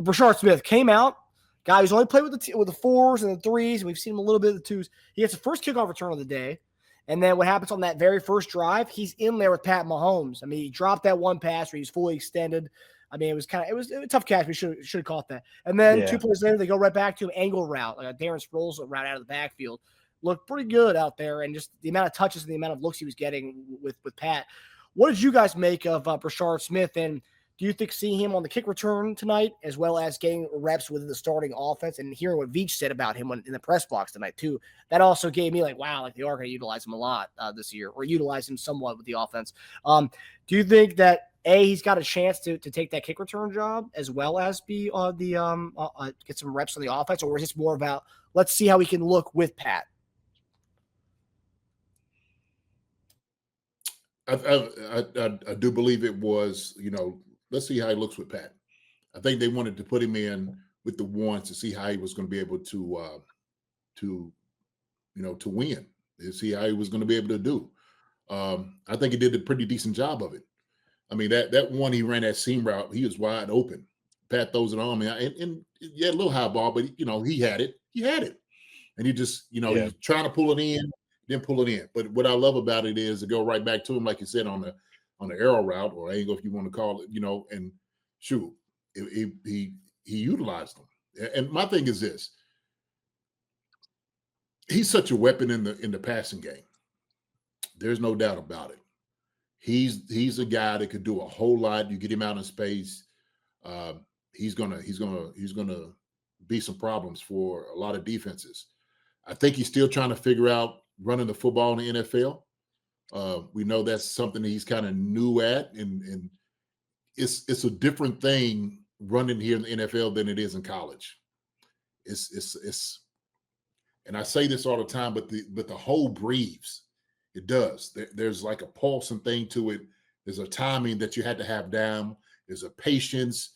Brashard Smith came out. Guy who's only played with the fours and the threes, and we've seen him a little bit of the twos. He gets the first kickoff return of the day. And then what happens on that very first drive, he's in there with Pat Mahomes. I mean, he dropped that one pass where he's fully extended. I mean, it was a tough catch. We should have caught that. And then 2 plays later, they go right back to an angle route, like a Darren Sproles route out of the backfield. Looked pretty good out there, and just the amount of touches and the amount of looks he was getting with Pat. What did you guys make of Brashard Smith, and do you think seeing him on the kick return tonight, as well as getting reps within the starting offense and hearing what Veach said about him in the press box tonight too, that also gave me like, wow, like they are going to utilize him a lot this year, or utilize him somewhat with the offense. Do you think that he's got a chance to take that kick return job as well as be get some reps on the offense, or is this more about let's see how he can look with Pat? I do believe it was, let's see how he looks with Pat. I think they wanted to put him in with the ones to see how he was going to be able to win, to see how he was going to be able to do. I think he did a pretty decent job of it. I mean, that one he ran that seam route, he was wide open. Pat throws it on me, and yeah, a little high ball, but he had it. He had it, and he just he's trying to pull it in, then pull it in. But what I love about it is to go right back to him, like you said, on the arrow route or angle, if you want to call it, and shoot, he utilized them. And my thing is this: he's such a weapon in the passing game. There's no doubt about it. He's a guy that could do a whole lot. You get him out in space, he's gonna be some problems for a lot of defenses. I think he's still trying to figure out running the football in the NFL. We know that's something that he's kind of new at, and it's a different thing running here in the NFL than it is in college. It's and I say this all the time, but the whole breathes. It does. There's like a pulse and thing to it. There's a timing that you had to have down. There's a patience.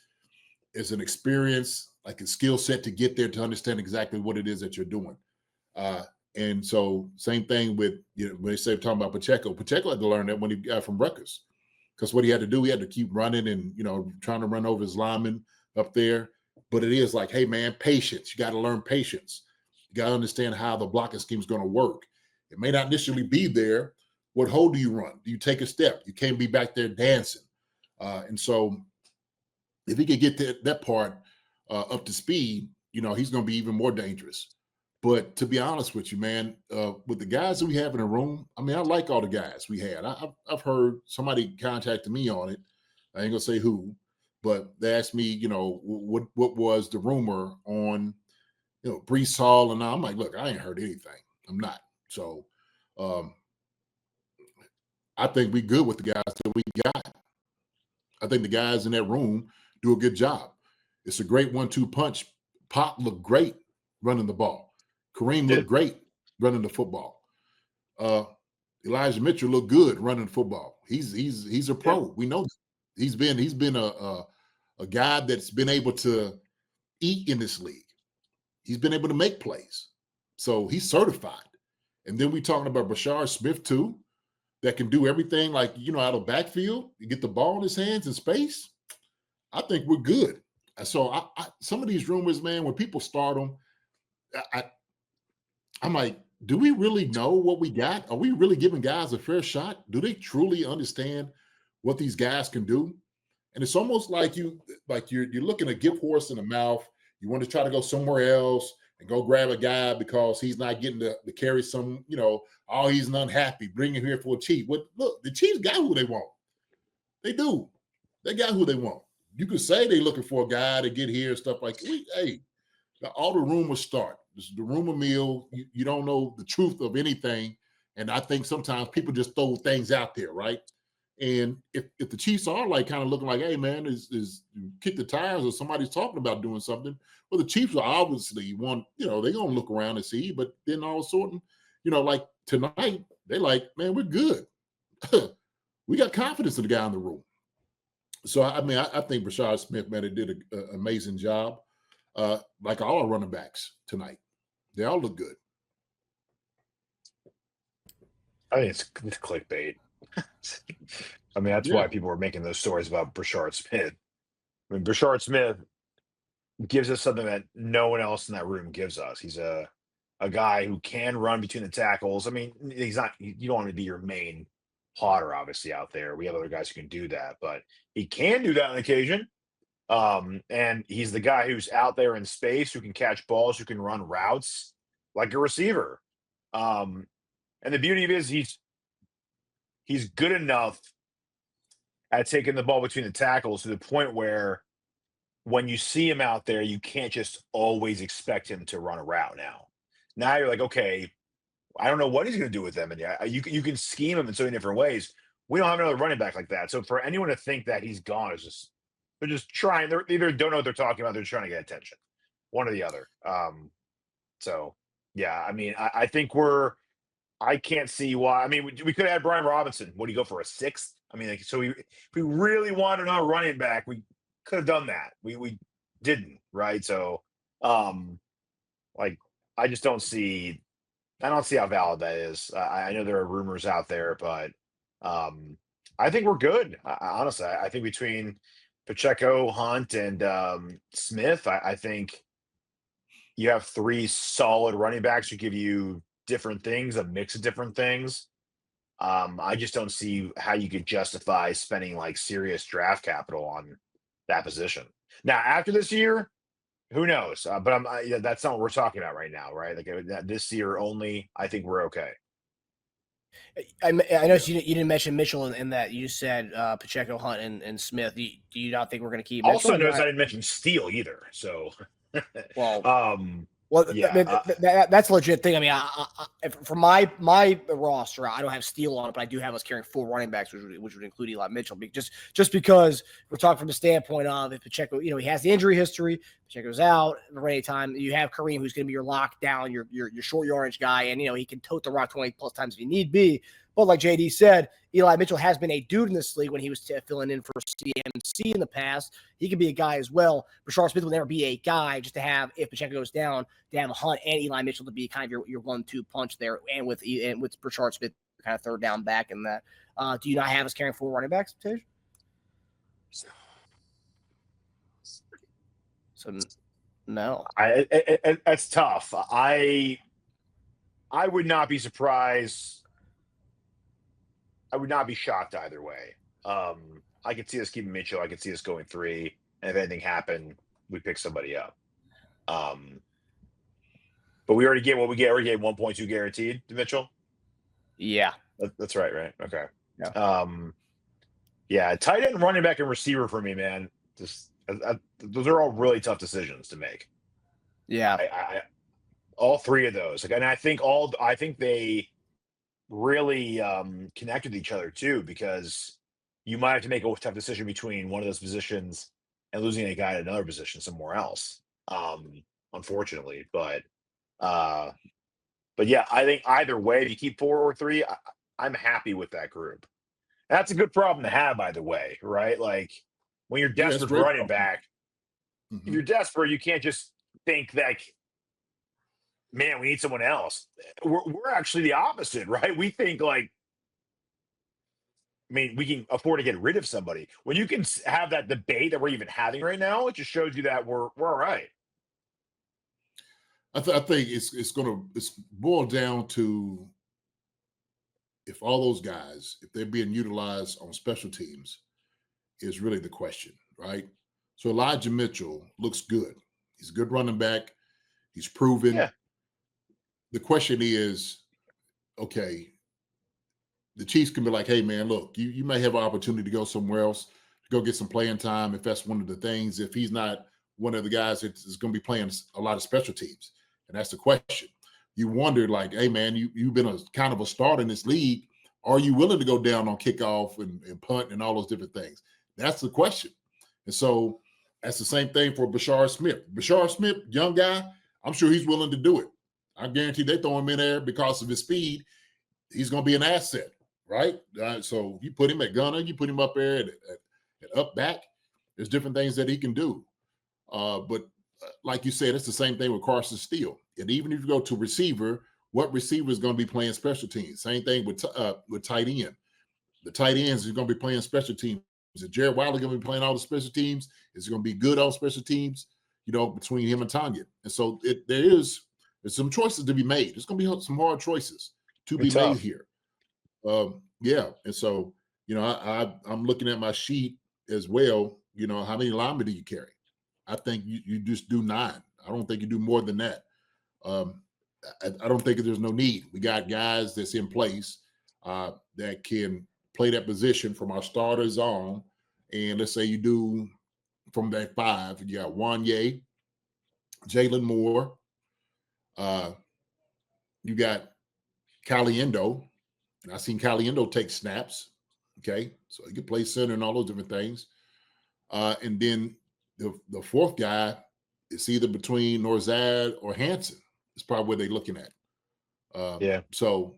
There's an experience, like a skill set to get there to understand exactly what it is that you're doing. And so same thing with, when they say talking about Pacheco. Pacheco had to learn that when he got from Rutgers, because what he had to do, he had to keep running and, trying to run over his lineman up there. But it is like, hey, man, patience. You got to learn patience. You got to understand how the blocking scheme is going to work. It may not initially be there. What hole do you run? Do you take a step? You can't be back there dancing. And so if he could get that part up to speed, he's going to be even more dangerous. But to be honest with you, man, with the guys that we have in the room, I mean, I like all the guys we had. I've heard somebody contacted me on it. I ain't going to say who, but they asked me, what was the rumor on, Breece Hall, and I'm like, look, I ain't heard anything. I'm not. So I think we good with the guys that we got. I think the guys in that room do a good job. It's a great 1-2 punch. Pop looked great running the ball. Kareem looked great running the football. Elijah Mitchell looked good running the football. He's a pro. Yeah. We know that. He's been a guy that's been able to eat in this league. He's been able to make plays. So he's certified. And then we talking about Brashard Smith too, that can do everything like, out of backfield. You get the ball in his hands in space. I think we're good. So I some of these rumors, man, when people start them, I'm like, do we really know what we got? Are we really giving guys a fair shot? Do they truly understand what these guys can do? And it's almost like you're looking a gift horse in the mouth. You want to try to go somewhere else and go grab a guy because he's not getting to carry some, he's unhappy. Bring him here for a Chief. Look, the Chiefs got who they want. They do. They got who they want. You could say they're looking for a guy to get here and stuff like that. Hey, all the rumors start. This is the rumor mill. You don't know the truth of anything. And I think sometimes people just throw things out there, right? And if the Chiefs are like kind of looking like, hey, man, is kick the tires or somebody's talking about doing something, well, the Chiefs are obviously they're going to look around and see. But then all of a sudden, like tonight, they're like, man, we're good. We got confidence in the guy in the room. So, I mean, I think Brashard Smith, man, did an amazing job. Like all our running backs tonight. They all look good. I think it's clickbait. I mean, that's why people were making those stories about Brashard Smith. I mean, Brashard Smith gives us something that no one else in that room gives us. He's a guy who can run between the tackles. I mean, he's not. You don't want to be your main plotter, obviously, out there. We have other guys who can do that, but he can do that on occasion. And he's the guy who's out there in space, who can catch balls, who can run routes like a receiver. And the beauty of it is he's good enough at taking the ball between the tackles to the point where when you see him out there, you can't just always expect him to run a route now. Now you're like, okay, I don't know what he's going to do with them. And yeah, you can scheme him in so many different ways. We don't have another running back like that. So for anyone to think that he's gone is just, they're just trying. They either don't know what they're talking about. They're trying to get attention, one or the other. So yeah, I mean, I think I can't see why. I mean, we could have had Brian Robinson. Would he go for a sixth? I mean, like, so if we really wanted another running back, we could have done that. We didn't, right? So, like, I just don't see. I don't see how valid that is. I know there are rumors out there, but I think we're good. Honestly, I think between Pacheco, Hunt, and Smith, I think you have three solid running backs who give you different things, a mix of different things. I just don't see how you could justify spending like serious draft capital on that position. Now, after this year, who knows? But that's not what we're talking about right now, right? Like this year only, I think we're okay. I noticed you didn't mention Mitchell in that. You said Pacheco, Hunt, and Smith. Do you not think we're going to keep Mitchell? Also, notice I didn't mention Steele either. So, well, yeah, that's a legit thing. I mean, for my roster, I don't have Steele on it, but I do have us carrying 4 running backs, which would include Eli Mitchell. Just because we're talking from the standpoint of if Pacheco, he has the injury history, Pacheco's out at any time. You have Kareem, who's going to be your lockdown, your short yardage guy, and he can tote the rock 20 plus times if you need be. But like JD said, Eli Mitchell has been a dude in this league when he was filling in for CMC in the past. He could be a guy as well. Brashard Smith will never be a guy just to have, if Pacheco goes down, to have a Hunt and Eli Mitchell to be kind of your 1-2 punch there, and with Brashard Smith kind of third down back in that. Do you not have us carrying 4 running backs, Tej? So no, that's tough. I would not be surprised. I would not be shocked either way. I could see us keeping Mitchell. I could see us going 3. And if anything happened, we pick somebody up. But we already get what we get. We already gave 1.2 guaranteed to Mitchell. Yeah, that's right. Right. Okay. Yeah. Yeah. Tight end, running back, and receiver for me, man. Just those are all really tough decisions to make. Yeah. I all 3 of those. Like, and I think they really connect with each other too, because you might have to make a tough decision between one of those positions and losing a guy at another position somewhere else. Unfortunately, but yeah, I think either way, if you keep 4 or 3, I'm happy with that group. That's a good problem to have, by the way, right? Like when you're desperate for running back, if you're desperate, you can't just think that, man, we need someone else. We're actually the opposite, right? We think like, I mean, we can afford to get rid of somebody. When you can have that debate that we're even having right now, it just shows you that we're all right. I think it's boiled down to if all those guys, if they're being utilized on special teams, is really the question, right? So Elijah Mitchell looks good. He's a good running back. He's proven. Yeah. The question is, okay, the Chiefs can be like, hey, man, look, you may have an opportunity to go somewhere else, to go get some playing time if that's one of the things, if he's not one of the guys that is going to be playing a lot of special teams. And that's the question. You wonder, like, hey, man, you've been a kind of a star in this league. Are you willing to go down on kickoff and punt and all those different things? That's the question. And so that's the same thing for Brashard Smith. Brashard Smith, young guy, I'm sure he's willing to do it. I guarantee they throw him in there because of his speed. He's going to be an asset, right? So you put him at gunner, you put him up there at up back. There's different things that he can do. But like you said, it's the same thing with Carson Steele. And even if you go to receiver, what receiver is going to be playing special teams? Same thing with tight end. The tight ends is going to be playing special teams. Is Jared Wiley going to be playing all the special teams? Is he going to be good on special teams? between him and Tanya. And so there's some choices to be made. There's going to be some hard choices to be made here. Yeah. And so, I'm looking at my sheet as well. How many linemen do you carry? I think you just do 9. I don't think you do more than that. I don't think there's no need. We got guys that's in place that can play that position from our starters on. And let's say you do from that 5, you got Wanye, Jalen Moore, you got Caliendo, and I've seen Caliendo take snaps. Okay, so he can play center and all those different things. And then the 4th guy is either between Norzad or Hanson. It's probably where they're looking at. Yeah. So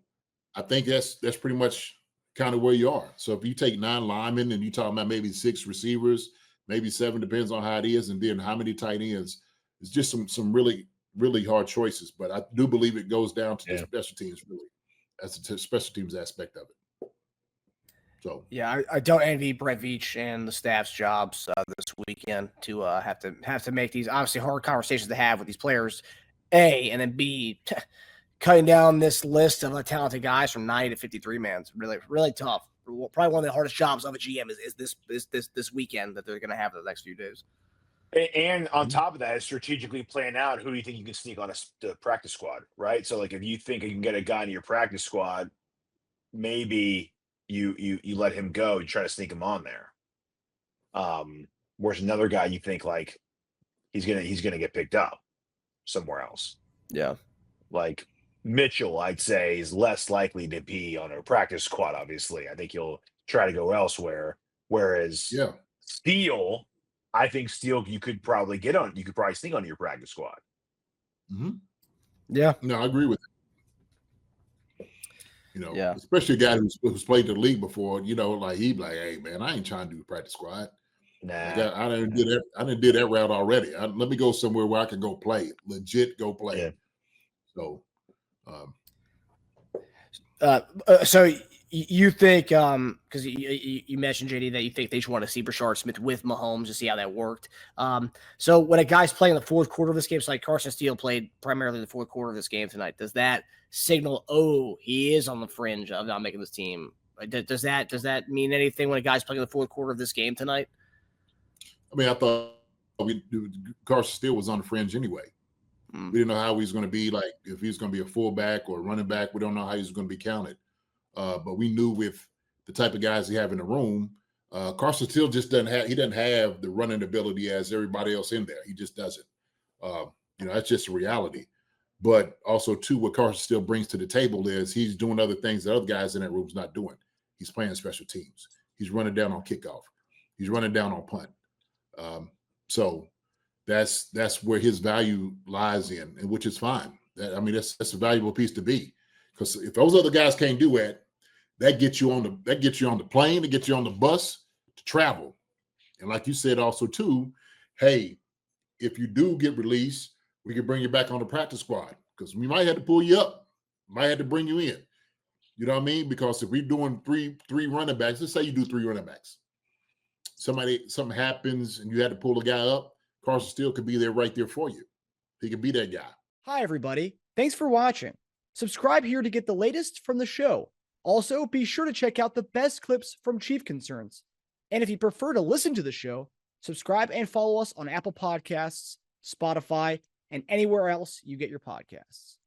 I think that's pretty much kind of where you are. So if you take 9 linemen and you're talking about maybe 6 receivers, maybe 7, depends on how it is, and then how many tight ends. It's just some really, really hard choices. But I do believe it goes down to the special teams, really. That's the special teams aspect of it. So yeah, I don't envy Brett Veach and the staff's jobs this weekend to have to make these obviously hard conversations to have with these players, A, and then B, cutting down this list of talented guys from 90 to 53 man. It's really, really tough. Probably one of the hardest jobs of a GM is this weekend that they're going to have the next few days. And on top of that, is strategically plan out who do you think you can sneak on the practice squad, right? So like if you think you can get a guy in your practice squad, maybe you let him go, you try to sneak him on there. Whereas another guy you think like he's gonna get picked up somewhere else. Yeah. Like Mitchell, I'd say, is less likely to be on a practice squad, obviously. I think he'll try to go elsewhere. Whereas Steele, I think Steele you could probably sneak on your practice squad. Mm-hmm. Yeah. No, I agree with it. Especially a guy who's played the league before, like he'd be like, hey man, I ain't trying to do a practice squad. Nah. Like I didn't do that route already. Let me go somewhere where I can go play, legit go play. Yeah. So so you think because you mentioned, JD, that you think they just want to see Brashard Smith with Mahomes to see how that worked. So when a guy's playing in the 4th quarter of this game, so like Carson Steele played primarily the 4th quarter of this game tonight, does that signal, he is on the fringe of not making this team? Does that mean anything when a guy's playing in the 4th quarter of this game tonight? I mean, I thought Carson Steele was on the fringe anyway. We didn't know how he's going to be, like if he's going to be a fullback or a running back. We don't know how he's going to be counted. But we knew with the type of guys he have in the room, Carson Steele just doesn't have the running ability as everybody else in there. He just doesn't. That's just a reality. But also, too, what Carson Steele brings to the table is he's doing other things that other guys in that room's not doing. He's playing special teams. He's running down on kickoff. He's running down on punt. So that's where his value lies in, and which is fine. That's a valuable piece to be, because if those other guys can't do it, that gets you on the plane, it gets you on the bus to travel. And like you said, also too, hey, if you do get released, we can bring you back on the practice squad, because we might have to pull you up, might have to bring you in. You know what I mean? Because if we're doing three running backs, let's say you do 3 running backs, something happens and you had to pull a guy up, Carson Steele could be there right there for you. He could be that guy. Hi, everybody. Thanks for watching. Subscribe here to get the latest from the show. Also, be sure to check out the best clips from Chief Concerns. And if you prefer to listen to the show, subscribe and follow us on Apple Podcasts, Spotify, and anywhere else you get your podcasts.